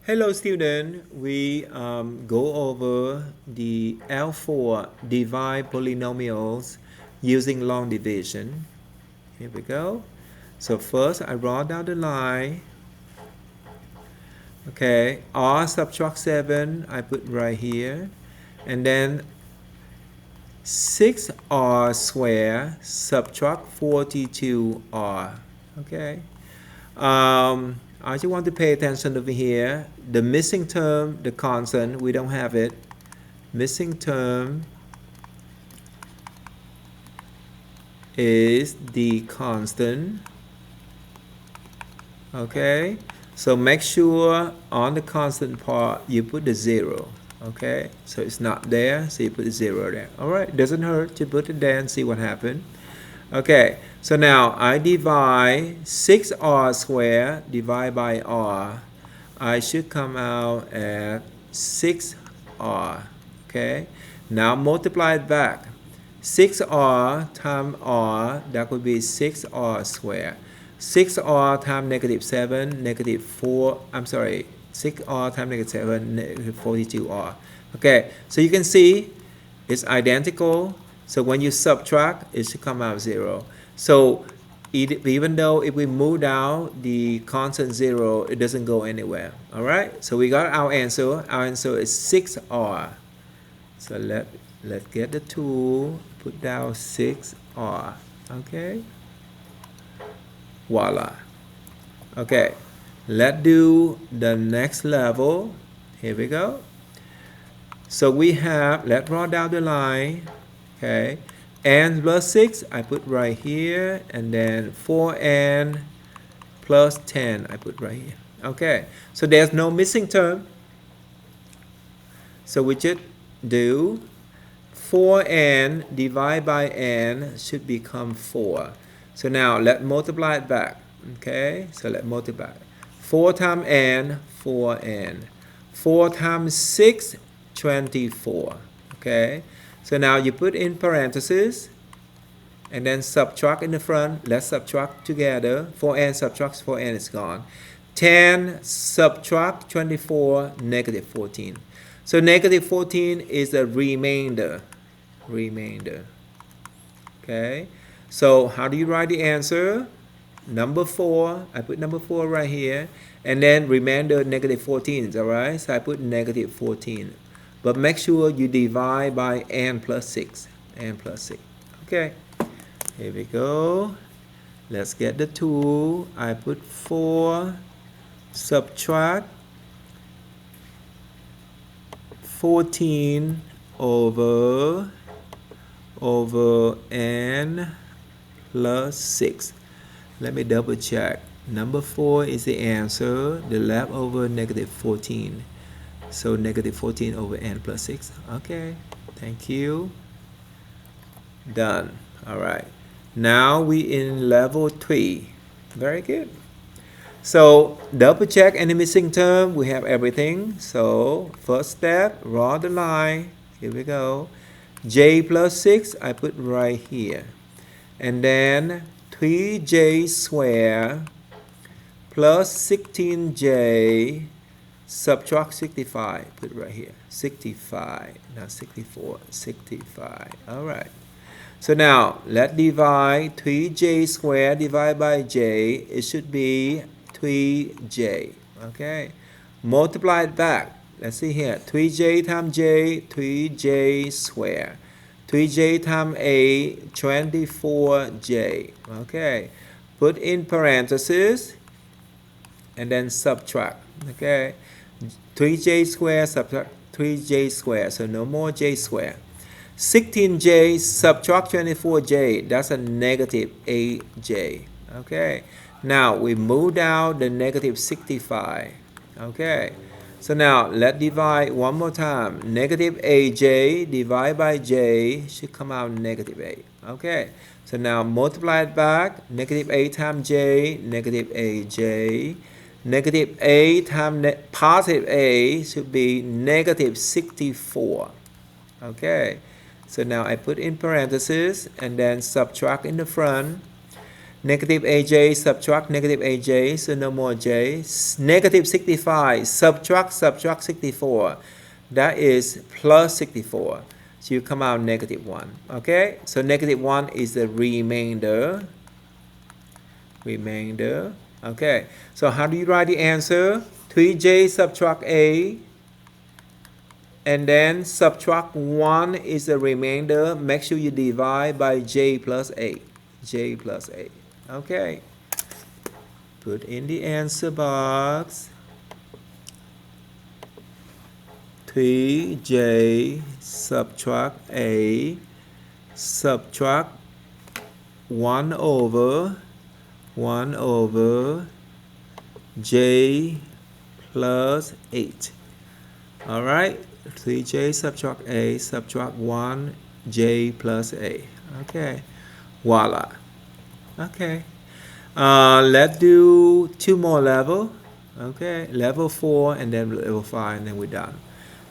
Hello student, we go over the L4 divide polynomials using long division. Here we go. So first I draw down the line. Okay, R subtract 7 I put right here. And then 6R square subtract 42R. Okay. I just want to pay attention over here. The missing term, the constant, we don't have it. Missing term is the constant. Okay, so make sure on the constant part you put the 0. Okay, so it's not there, so you put the 0 there. All right, doesn't hurt to put it there and see what happened. Okay, so now I divide 6r squared divided by r. I should come out at 6r. Okay, now multiply it back. 6r times r, that would be 6r squared. 6r times negative 7, negative 4, I'm sorry, 6r times negative 7, negative 42r. Okay, so you can see it's identical. So when you subtract, it should come out 0. So even though if we move down the constant 0, it doesn't go anywhere. All right. So we got our answer. Our answer is 6r. So let's get the tool. Put down 6r. Okay. Voila. Okay. Let's do the next level. Here we go. So we have, let's draw down the line. Okay, n plus 6 I put right here, and then 4n plus 10 I put right here. Okay, so there's no missing term, so we should do 4n divided by n should become 4. So now let's multiply it back. Okay, so let's multiply 4 times n, 4n. 4 times 6, 24. Okay, so now you put in parentheses and then subtract in the front. Let's subtract together. 4n subtracts 4n is gone. 10 subtract 24, negative 14. So negative 14 is a remainder. Okay, so how do you write the answer? Number 4, I put number 4 right here. And then remainder negative 14, all right? So I put negative 14. But make sure you divide by n plus 6. N plus 6. Okay. Here we go. Let's get the tool. I put 4. Subtract 14 over n plus 6. Let me double check. Number 4 is the answer. The left over negative 14. So negative 14 over n plus 6. Okay, thank you. Done. All right. Now we in level 3. Very good. So double check any missing term. We have everything. So first step, draw the line. Here we go. J plus 6, I put right here. And then 3j squared plus 16j subtract 65, put right here, 65, not 64, 65, all right. So now, let's divide 3j squared divided by j, it should be 3j, okay. Multiply it back, let's see here, 3j times j, 3j squared. 3j times a, 24j, okay. Put in parentheses, and then subtract, okay. 3j squared subtract 3j squared, so no more j squared. 16j subtract 24j, that's a negative 8j. Okay, now we move down the negative 65. Okay, so now let's divide one more time. Negative 8j divided by j should come out negative 8. Okay, so now multiply it back. Negative 8 times j, negative 8j. Negative a times positive a should be negative 64. Okay, so now I put in parentheses and then subtract in the front. Negative AJ, subtract negative AJ, so no more J. Negative 65, subtract 64. That is plus 64. So you come out negative 1. Okay? So negative 1 is the remainder. Okay. So how do you write the answer? 3J subtract A. And then subtract 1 is the remainder. Make sure you divide by J plus A. J plus A. Okay. Put in the answer box. 3J subtract A, subtract 1 over J plus 8. All right, 3J subtract A, subtract 1 J plus A. Okay, voila. Okay, let's do 2 more level. Okay, level 4 and then level 5 and then we're done.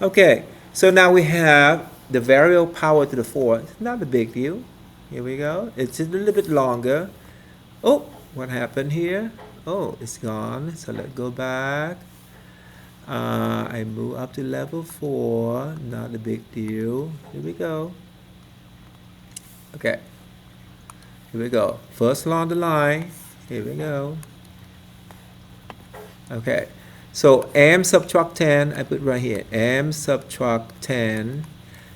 Okay, so now we have the variable power to the 4th. It's not a big deal. Here we go. It's a little bit longer. Oh, what happened here? Oh, it's gone. So let's go back. I move up to level 4. Not a big deal. Here we go. Okay. Here we go. First along the line. Here we go. Okay. So m subtract 10, I put right here. M subtract 10.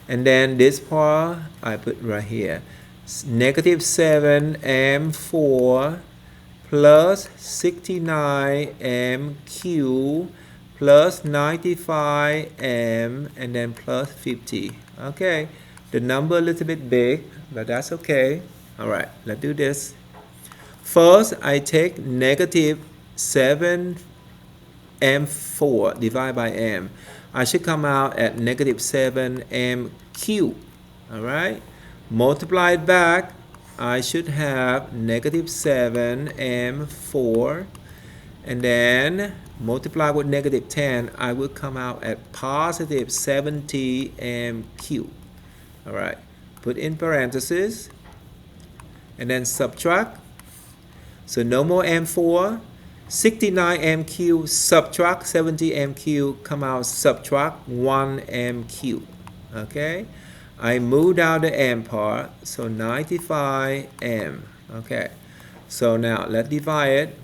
And then this part, I put right here. Negative 7 m4 plus 69 mq plus 95 m and then plus 50. Okay. The number a little bit big, but that's okay. All right. Let's do this. First, I take negative 7 m4 divided by m. I should come out at negative 7 mq. All right. Multiply it back. I should have negative 7 m4. And then multiply with negative 10. I will come out at positive 70 mq. All right. Put in parentheses. And then subtract. So no more m4. 69 mq subtract 70 mq, come out subtract 1 mq. Okay, I move down the m part, so 95 m. Okay, so now let's divide it.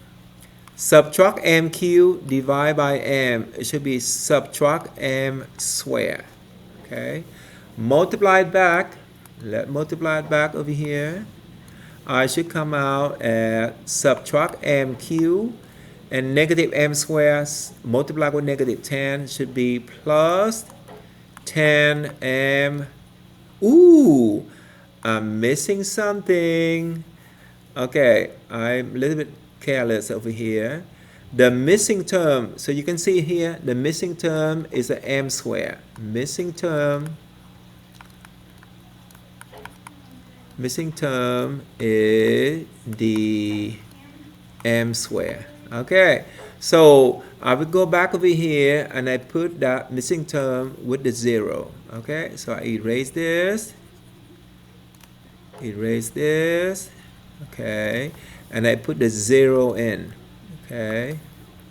Subtract mq, divide by m. It should be subtract m square. Okay, multiply it back. Let's multiply it back over here. I should come out at subtract mq. And negative m squared multiplied with negative 10 should be plus 10m. Ooh, I'm missing something. Okay, I'm a little bit careless over here. The missing term, so you can see here, the missing term is an m squared. Missing term is the m squared. Okay, so I will go back over here and I put that missing term with the 0. Okay, so I erase this. Okay, and I put the 0 in. Okay,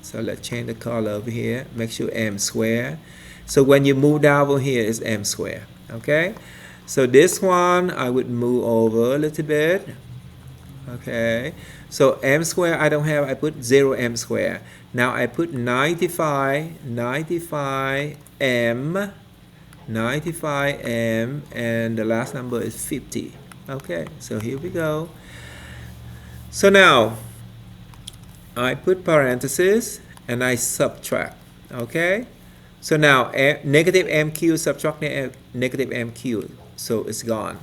so let's change the color over here. Make sure m squared. So when you move down over here, it's m squared. Okay, so this one I would move over a little bit. Okay, so m squared I don't have, I put 0m squared. Now I put 95m, and the last number is 50. Okay, so here we go. So now I put parentheses and I subtract. Okay, so now negative mq subtract negative mq, so it's gone.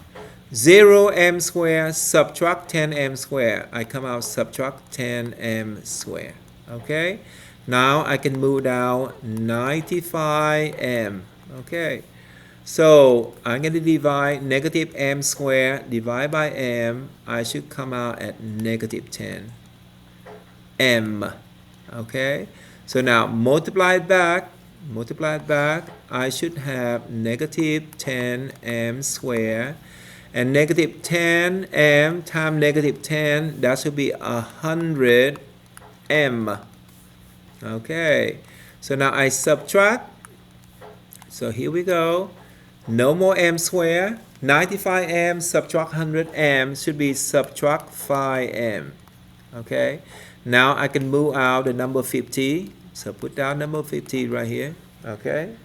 0m squared subtract 10m squared. I come out subtract 10m squared. Okay, now I can move down 95m. Okay, so I'm going to divide negative m squared divide by m. I should come out at negative 10 m. Okay, so now multiply it back. I should have negative 10m squared. And negative 10m times negative 10, that should be 100m. Okay, so now I subtract. So here we go. No more m squared. 95m subtract 100m should be subtract 5m. Okay, now I can move out the number 50. So put down number 50 right here. Okay,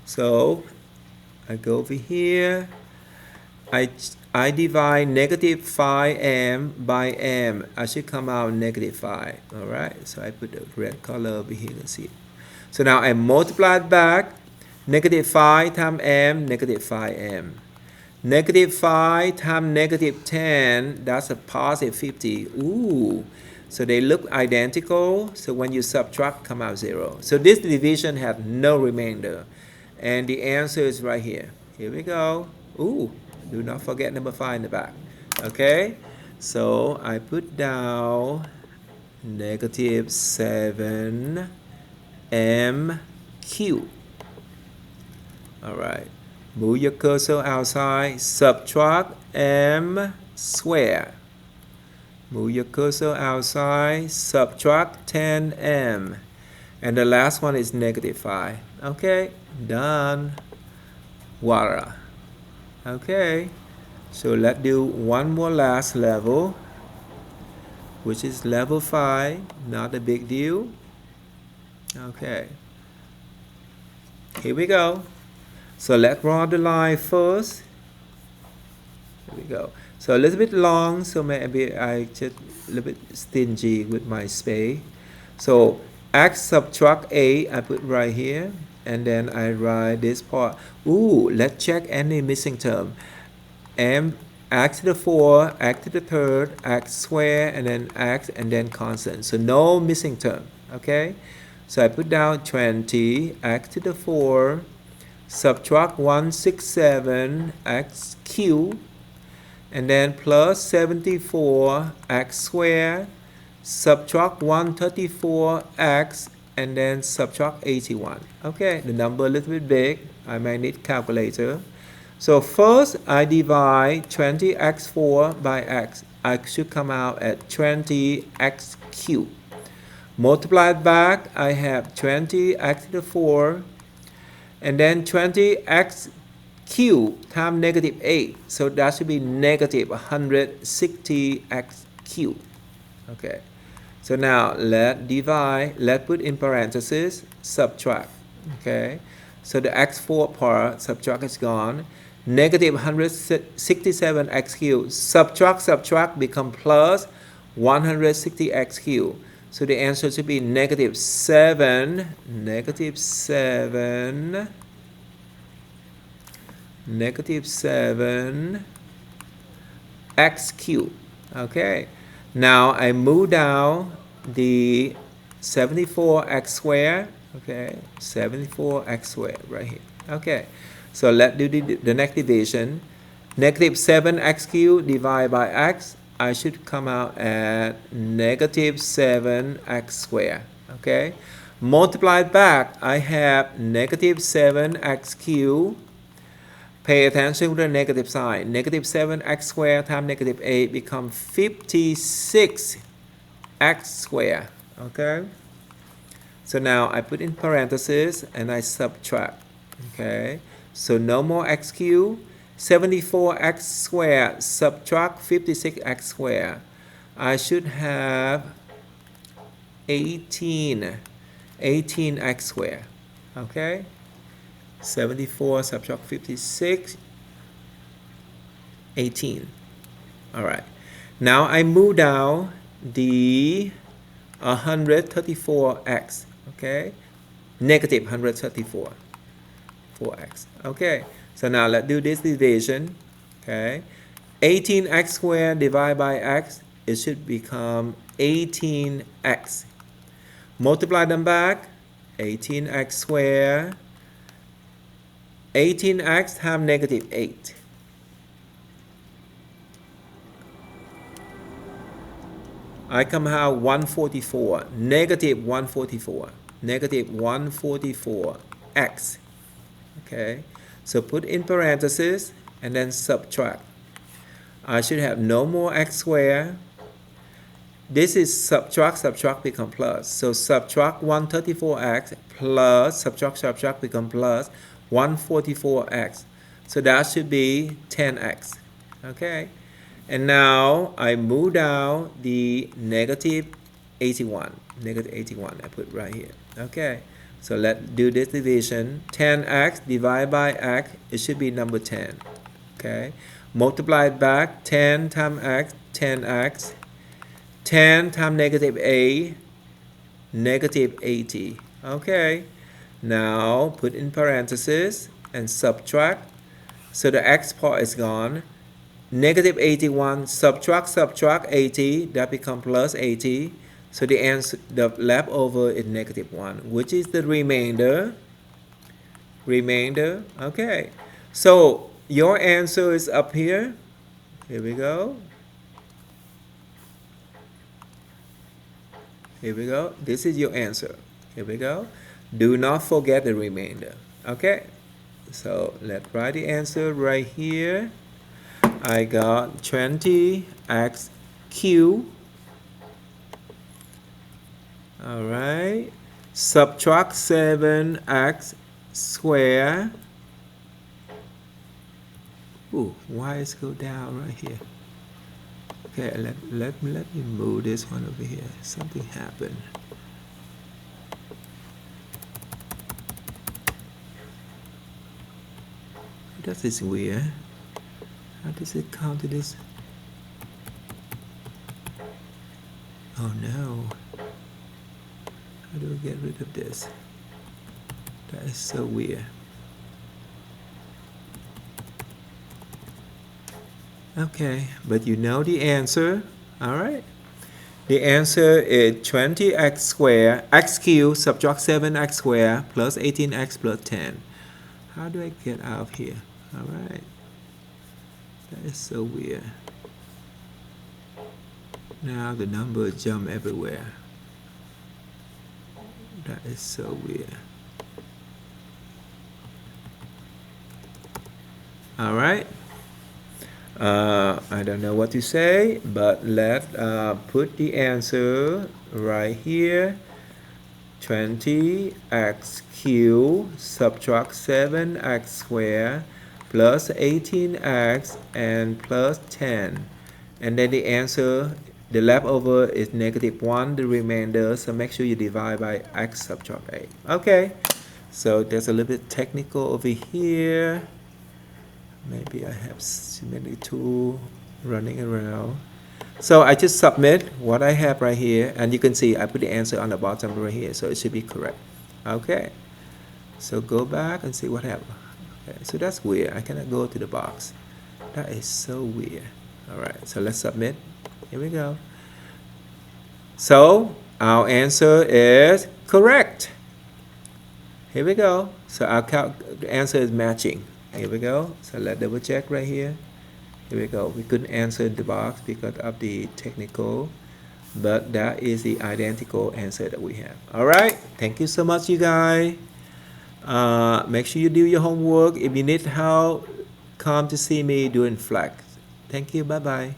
so I go over here. I divide negative 5m by m. I should come out negative 5. Alright, so I put the red color over here. You can see it. So now I multiply it back. Negative 5 times m, negative 5m. Negative 5 times negative 10, that's a positive 50. Ooh, so they look identical. So when you subtract, come out 0. So this division has no remainder. And the answer is right here. Here we go. Ooh, do not forget number 5 in the back. Okay, so I put down negative 7m cubed. Alright, move your cursor outside, subtract m squared. Move your cursor outside, subtract 10m. And the last one is negative 5. Okay, done. Voila. Okay, so let's do one more last level, which is level 5. Not a big deal. Okay, here we go. So let's draw the line first. Here we go. So a little bit long, so maybe I just a little bit stingy with my space. So x subtract a, I put right here, and then I write this part. Ooh, let's check any missing term. M, x to the 4, x to the third, x squared, and then x, and then constant. So no missing term, okay? So I put down 20, x to the 4, subtract 167 x cubed, and then plus 74 x squared, subtract 134 x, and then subtract 81. Okay, the number a little bit big. I might need calculator. So first I divide 20x4 by x. I should come out at 20x cubed. Multiply it back, I have 20x to the 4, and then 20x cubed times negative 8. So that should be negative 160x cubed. Okay. So now let's divide, let's put in parentheses, subtract. Okay. So the x4 part, subtract is gone. Negative 167x cubed. Subtract, become plus 160x cubed. So the answer should be negative 7 x cubed. Okay. Now I move down the 74x squared. Okay. 74x squared right here. Okay. So let's do the next division. Negative 7x cubed divided by x. I should come out at negative 7x squared. Okay. Multiply back. I have negative 7x cubed. Pay attention to the negative sign. Negative 7x squared times negative 8 becomes 56x squared. Okay. So now I put in parentheses and I subtract. Okay. So no more x cubed. 74x squared subtract 56x squared. I should have 18x squared. Okay. 74 subtract 56, 18. All right. Now I move down the 134x. Okay. Negative 134. 4x. Okay. So now let's do this division. Okay. 18x squared divided by x, it should become 18x. Multiply them back. 18x squared. 18x times negative 8. I come out 144. Negative 144. Negative 144x. Okay. So put in parentheses and then subtract. I should have no more x squared. This is subtract become plus. So subtract 134x plus subtract become plus 144x. So that should be 10x. Okay. And now I move down the negative 81. Negative 81 I put right here. Okay. So let's do this division. 10x divided by x, it should be number 10. Okay. Multiply it back. 10 times x, 10x. 10 times negative a, negative 80. Okay. Now put in parentheses and subtract. So the x part is gone. Negative 81, subtract 80, that becomes plus 80. So the answer, the leftover is negative 1, which is the remainder. Okay. So your answer is up here. Here we go. Here we go. This is your answer. Here we go. Do not forget the remainder. Okay. So let's write the answer right here. I got 20x cubed. Alright. Subtract 7x squared. Ooh, why is go down right here? Okay, let me move this one over here. Something happened. That is weird. How does it count to this? Oh no. How do we get rid of this? That is so weird. Okay, but you know the answer. Alright. The answer is 20x squared, x cubed, subtract 7x squared, plus 18x plus 10. How do I get out of here? Alright. That is so weird. Now the numbers jump everywhere. That is so weird. Alright. I don't know what to say, but let's put the answer right here. 20x cubed subtract 7x squared plus 18x and plus 10. And then the answer, the leftover is negative 1, the remainder, so make sure you divide by x subtract 8. Okay, so there's a little bit technical over here. Maybe I have many tools running around. So I just submit what I have right here, and you can see I put the answer on the bottom right here, so it should be correct. Okay, so go back and see what happened. Okay, so that's weird. I cannot go to the box. That is so weird. All right, so let's submit. Here we go. So our answer is correct. Here we go. So the answer is matching. Here we go. So let's double check right here. Here we go. We couldn't answer the box because of the technical, but that is the identical answer that we have. All right. Thank you so much, you guys. Make sure you do your homework. If you need help, come to see me doing flex. Thank you. Bye-bye.